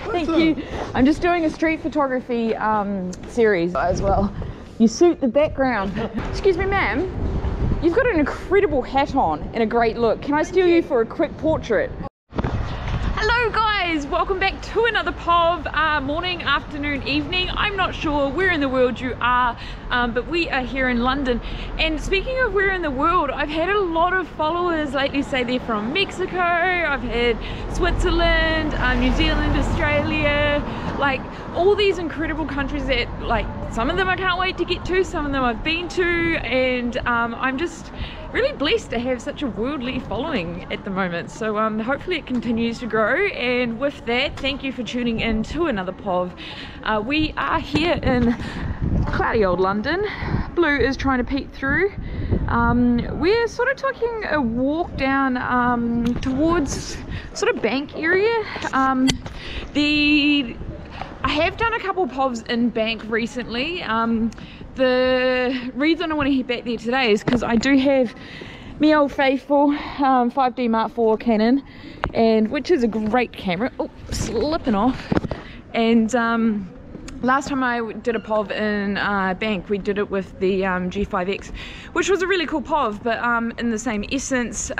Thank you. I'm just doing a street photography series as well. You suit the background. Excuse me, ma'am. You've got an incredible hat on and a great look. Can I steal you for a quick portrait? Hello guys, welcome back to another POV, morning, afternoon, evening. I'm not sure where in the world you are, but we are here in London. And speaking of where in the world, I've had a lot of followers lately say they're from Mexico, I've had Switzerland, New Zealand, Australia, like all these incredible countries that, like, some of them I can't wait to get to, some of them I've been to, and I'm just really blessed to have such a worldly following at the moment. So hopefully it continues to grow, and with that, thank you for tuning in to another POV. We are here in cloudy old London. Blue is trying to peek through. We're sort of taking a walk down towards sort of Bank area. I have done a couple POVs in Bank recently. The reason I want to head back there today is because I do have my old faithful 5D Mark IV Canon, and which is a great camera. Oh, slipping off. And last time I did a POV in Bank, we did it with the G5X, which was a really cool POV, but in the same essence,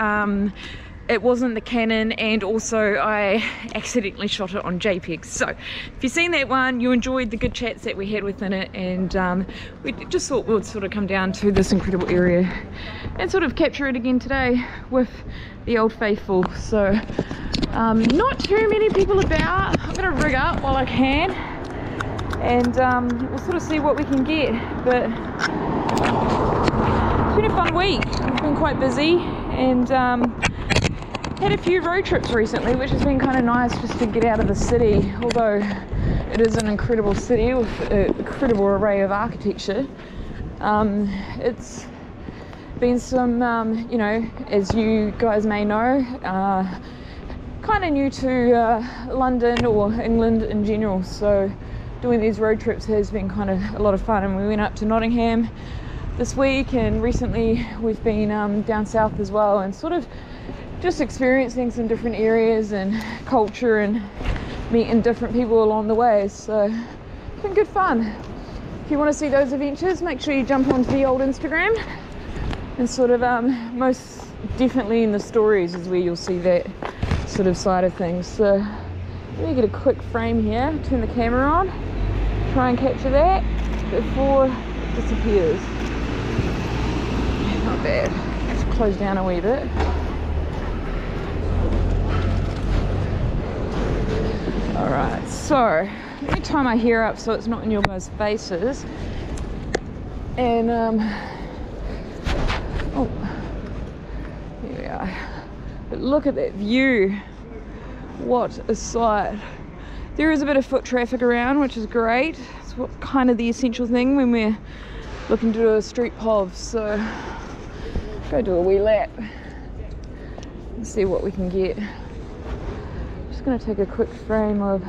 it wasn't the Canon, and also I accidentally shot it on JPEG. So if you've seen that one, you enjoyed the good chats that we had within it, and we just thought we would sort of come down to this incredible area and sort of capture it again today with the old faithful. So not too many people about. I'm gonna rig up while I can, and we'll sort of see what we can get. But it's been a fun week. I've been quite busy, and had a few road trips recently, which has been kind of nice just to get out of the city, although it is an incredible city with an incredible array of architecture. It's been some, you know, as you guys may know, kind of new to London or England in general, so doing these road trips has been kind of a lot of fun. And we went up to Nottingham this week, and recently we've been down south as well, and sort of just experiencing some different areas and culture and meeting different people along the way. So it's been good fun. If you want to see those adventures, make sure you jump onto the old Instagram, and sort of most definitely in the stories is where you'll see that sort of side of things. So let me get a quick frame here, turn the camera on, try and capture that before it disappears. Not bad. Let's close down a wee bit. Alright, so let me tie my hair up so it's not in your guys' faces. And oh, here we are. But look at that view. What a sight. There is a bit of foot traffic around, which is great. It's what kind of the essential thing when we're looking to do a street POV. So go do a wee lap and see what we can get. Going to take a quick frame of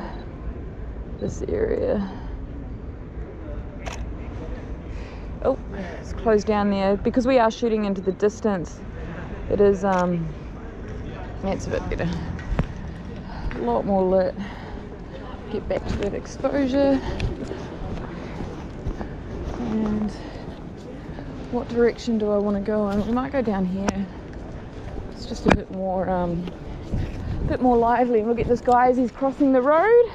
this area. Oh, it's closed down there because we are shooting into the distance. It is that's a bit better, a lot more lit. Get back to that exposure. And what direction do I want to go in? We might go down here. It's just a bit more lively. Look at this guy as he's crossing the road.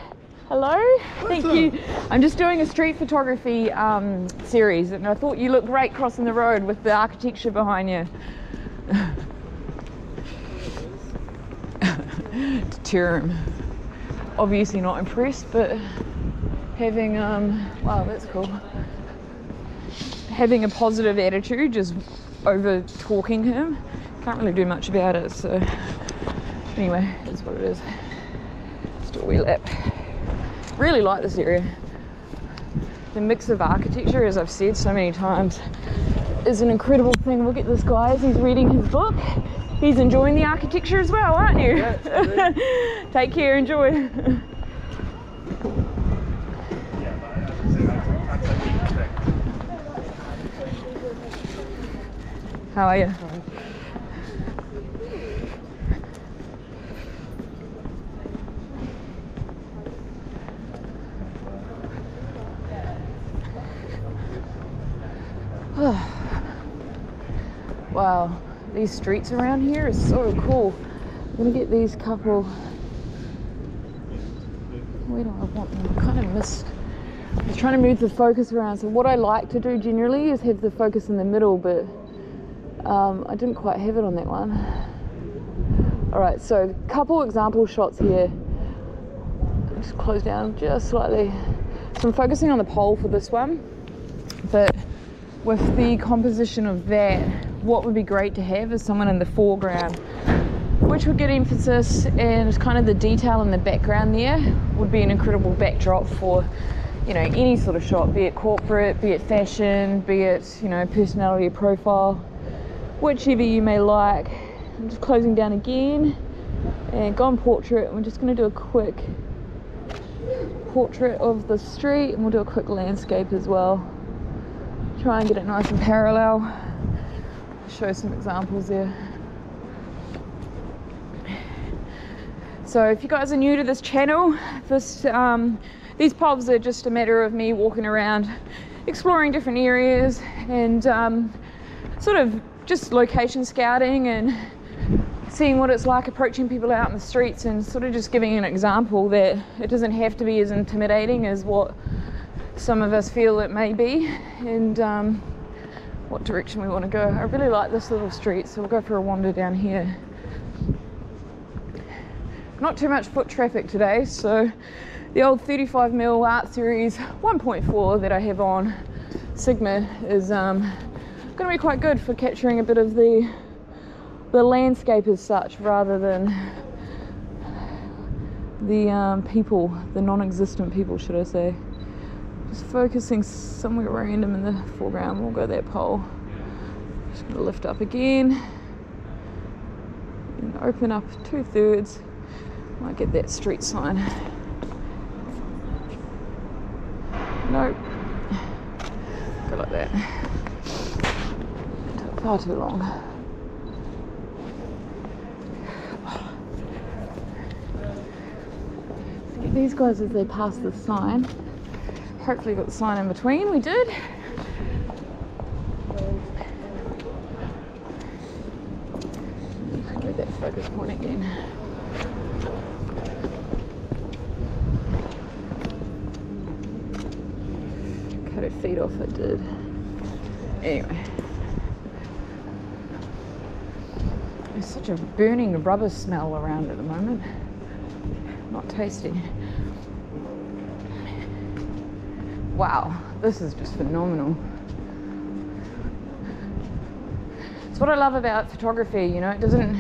Hello. Thank you. I'm just doing a street photography series, and I thought you looked great crossing the road with the architecture behind you. Term. Obviously not impressed, but having wow, that's cool. Having a positive attitude, just over talking him. Can't really do much about it, so anyway, that's what it is. Just do a wee lap. Really like this area. The mix of architecture, as I've said so many times, is an incredible thing. Look at this guy as he's reading his book. He's enjoying the architecture as well, aren't you? Yeah, take care, enjoy. How are you? Wow, these streets around here are so cool. I'm gonna get these couple. Where do I want them? I kind of missed. I was trying to move the focus around. So what I like to do generally is have the focus in the middle, but I didn't quite have it on that one. All right, so a couple example shots here. Just close down just slightly. So I'm focusing on the pole for this one, but with the composition of that, what would be great to have is someone in the foreground, which would get emphasis, and kind of the detail in the background there would be an incredible backdrop for, you know, any sort of shot, be it corporate, be it fashion, be it, you know, personality profile, whichever you may like. I'm just closing down again and go on portrait. We're just going to do a quick portrait of the street, and we'll do a quick landscape as well. Try and get it nice and parallel. Show some examples there. So if you guys are new to this channel, these pubs are just a matter of me walking around, exploring different areas, and sort of just location scouting and seeing what it's like approaching people out in the streets, and sort of just giving an example that it doesn't have to be as intimidating as what some of us feel it may be, and what direction we want to go. I really like this little street, so we'll go for a wander down here. Not too much foot traffic today, so the old 35mm art series 1.4 that I have on Sigma is going to be quite good for capturing a bit of the landscape as such, rather than the people, the non-existent people, should I say. Just focusing somewhere random in the foreground. We'll go that pole. Just going to lift up again and open up 2/3. Might get that street sign. Nope. Go like that. Took far too long. Get these guys as they pass the sign. Hopefully got the sign in between. We did. Get that focus point again. Cut her feet off, it did. Anyway. There's such a burning rubber smell around at the moment. Not tasty. Wow, this is just phenomenal. It's what I love about photography, you know, it doesn't,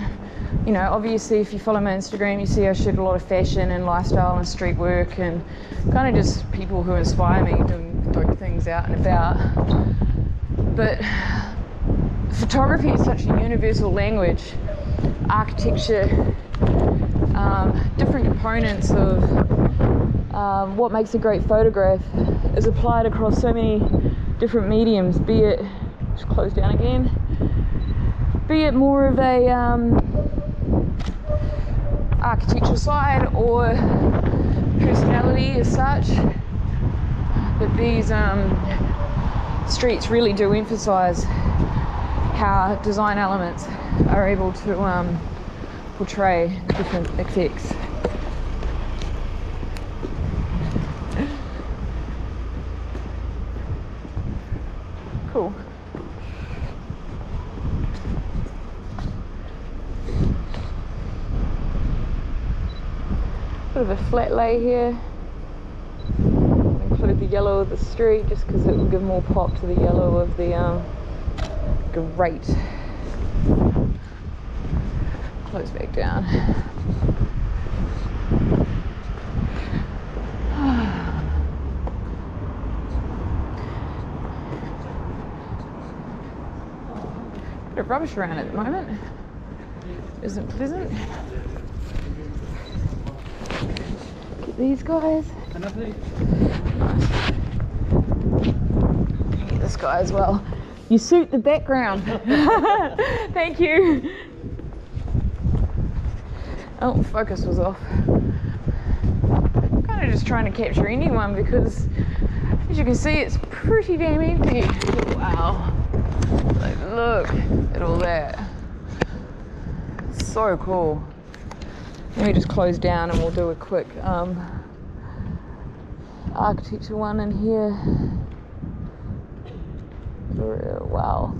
you know, obviously if you follow my Instagram, you see I shoot a lot of fashion and lifestyle and street work and kind of just people who inspire me doing things out and about. But photography is such a universal language. Architecture, different components of what makes a great photograph is applied across so many different mediums, be it, just close down again, be it more of a architectural side or personality as such. But these streets really do emphasize how design elements are able to portray different effects. Cool. Bit of a flat lay here. Include the yellow of the street just because it will give more pop to the yellow of the grate. Close back down. Bit of rubbish around at the moment. Isn't pleasant. Get these guys. Nice. Get this guy as well. You suit the background. Thank you. Oh, focus was off. I'm kind of just trying to capture anyone because, as you can see, it's pretty damn empty. Wow. Like, look at all that. It's so cool. Let me just close down and we'll do a quick architecture one in here. Wow,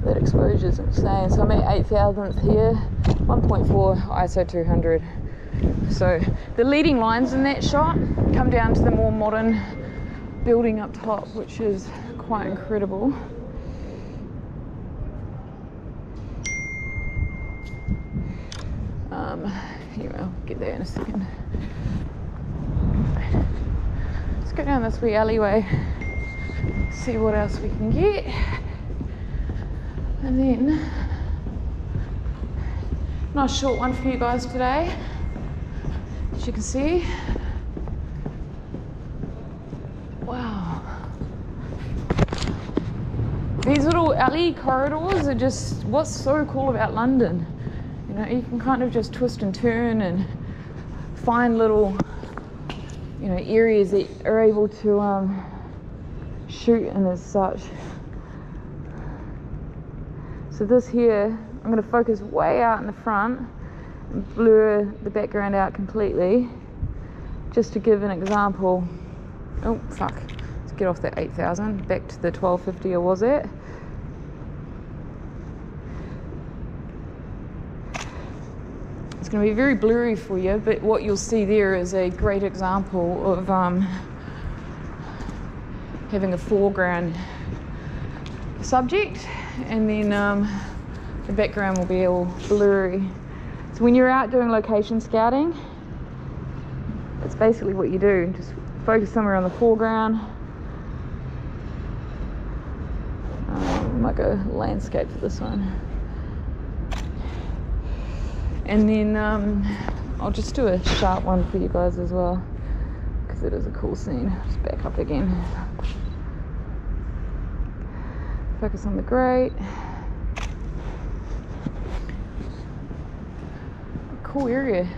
that exposure is insane. So I'm at 8,000th here, 1.4 ISO 200. So the leading lines in that shot come down to the more modern building up top, which is quite incredible. Anyway, I'll get there in a second. Let's go down this wee alleyway, see what else we can get, and then nice short one for you guys today. As you can see, wow, these little alley corridors are just what's so cool about London. You know, you can kind of just twist and turn and find little, you know, areas that are able to shoot in as such. So this here, I'm going to focus way out in the front and blur the background out completely, just to give an example. Oh fuck, let's get off that 8,000, back to the 1250 I was at. It's going to be very blurry for you, but what you'll see there is a great example of having a foreground subject, and then the background will be all blurry. So when you're out doing location scouting, that's basically what you do. Just focus somewhere on the foreground. Might go landscape for this one. And then I'll just do a sharp one for you guys as well, because it is a cool scene. Just back up again. Focus on the grate. Cool area.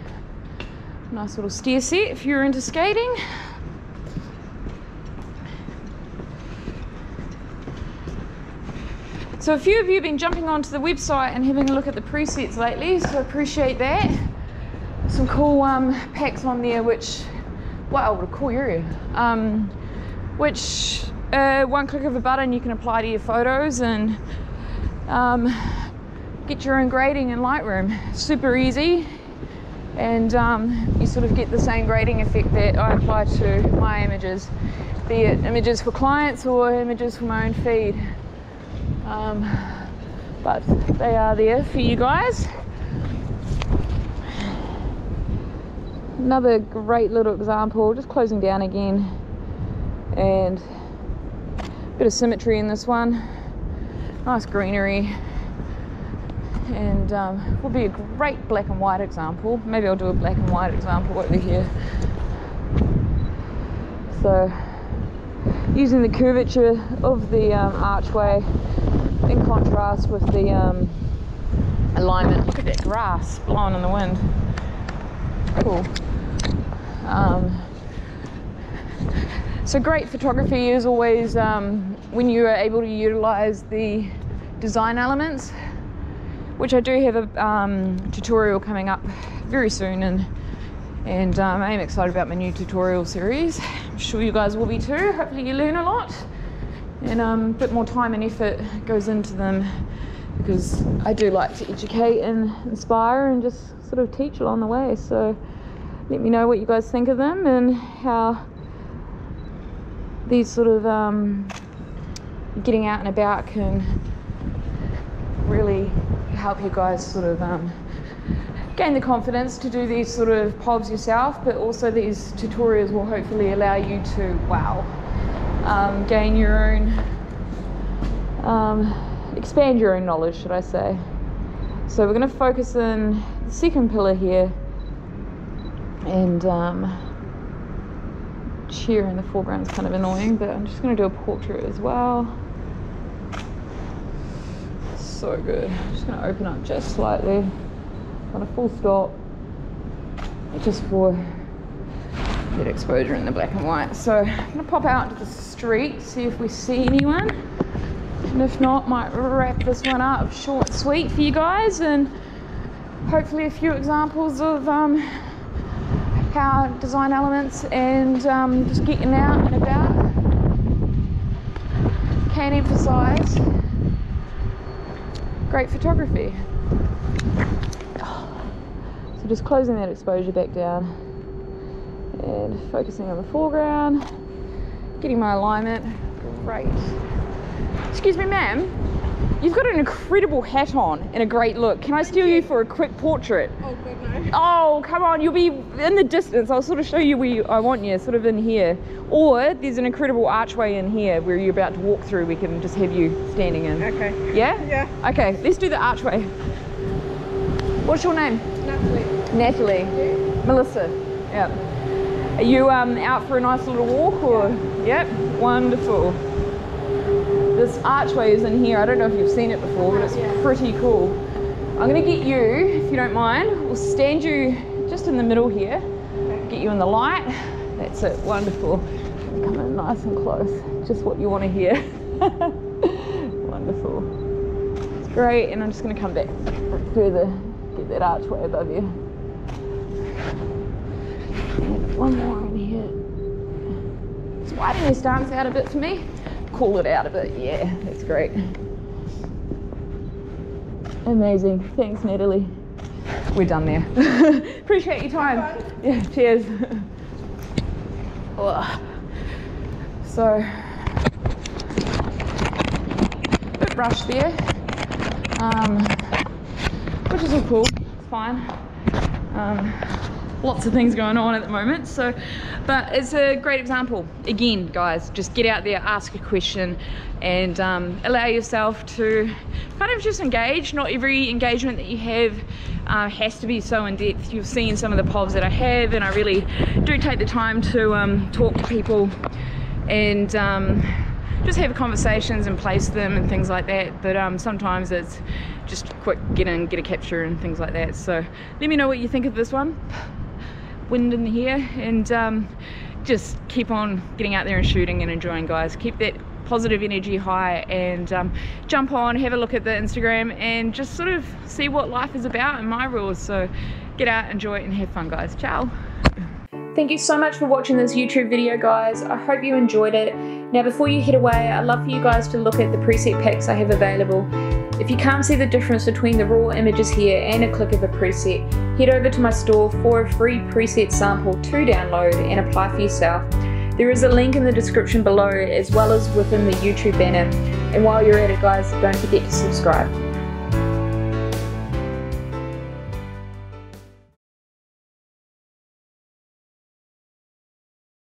Nice little stair set if you're into skating. So a few of you have been jumping onto the website and having a look at the presets lately, so I appreciate that. Some cool packs on there, which, wow, what a cool area. Which one click of a button you can apply to your photos and get your own grading in Lightroom. Super easy, and you sort of get the same grading effect that I apply to my images, be it images for clients or images for my own feed. But they are there for you guys. Another great little example, just closing down again, and a bit of symmetry in this one. Nice greenery, and will be a great black and white example. Maybe I'll do a black and white example over here. So using the curvature of the archway in contrast with the alignment. Look at that grass blowing in the wind. Cool. So great photography is always when you are able to utilize the design elements, which I do have a tutorial coming up very soon, and I am excited about my new tutorial series. I'm sure you guys will be too. Hopefully you learn a lot, and a bit more time and effort goes into them, because I do like to educate and inspire and just sort of teach along the way. So let me know what you guys think of them and how these sort of getting out and about can really help you guys sort of gain the confidence to do these sort of pods yourself, but also these tutorials will hopefully allow you to, gain your own, expand your own knowledge, should I say. So we're going to focus in the second pillar here, and chair in the foreground is kind of annoying, but I'm just going to do a portrait as well. So good. I'm just going to open up just slightly on a full stop, just for that exposure in the black and white. So I'm going to pop out into the street, see if we see anyone, And if not, might wrap this one up short and sweet for you guys, and hopefully a few examples of how design elements and just getting out and about. Can't emphasize great photography. So just closing that exposure back down and focusing on the foreground, getting my alignment. Great. Excuse me, ma'am. You've got an incredible hat on and a great look. Can I steal you for a quick portrait? Oh, God, no. Oh, come on. You'll be in the distance. I'll sort of show you where I want you, sort of in here. Or there's an incredible archway in here where you're about to walk through. We can just have you standing in. Okay. Yeah? Yeah. Okay, let's do the archway. What's your name? Natalie. Natalie. You? Melissa. Yeah. Are you out for a nice little walk or? Yeah. Yep. Wonderful. This archway is in here. I don't know if you've seen it before, but it's pretty cool. I'm going to get you, if you don't mind, we'll stand you just in the middle here. Get you in the light. That's it. Wonderful. Come in nice and close. Just what you want to hear. Wonderful. It's great. And I'm just going to come back further, get that archway above you. And one more in here. Just widen your stance out a bit for me. Cool it out a bit. Yeah, that's great. Amazing. Thanks, Natalie. We're done there. Appreciate your time. Yeah, cheers. So, a bit rushed there, which is all cool. It's fine. Lots of things going on at the moment, so, but it's a great example. Again, guys, just get out there, ask a question, and allow yourself to kind of just engage. Not every engagement that you have has to be so in depth. You've seen some of the povs that I have, and I really do take the time to talk to people and just have conversations and place them and things like that. But sometimes it's just quick get in, get a capture and things like that. So let me know what you think of this one. Wind in here, and just keep on getting out there and shooting and enjoying, guys. Keep that positive energy high, and jump on, have a look at the Instagram, and just sort of see what life is about and my rules. So get out, enjoy it, and have fun, guys. Ciao. Thank you so much for watching this YouTube video, guys. I hope you enjoyed it. Now, before you head away, I'd love for you guys to look at the preset packs I have available. If you can't see the difference between the raw images here and a click of a preset, head over to my store for a free preset sample to download and apply for yourself. There is a link in the description below, as well as within the YouTube banner. And while you're at it, guys, don't forget to subscribe.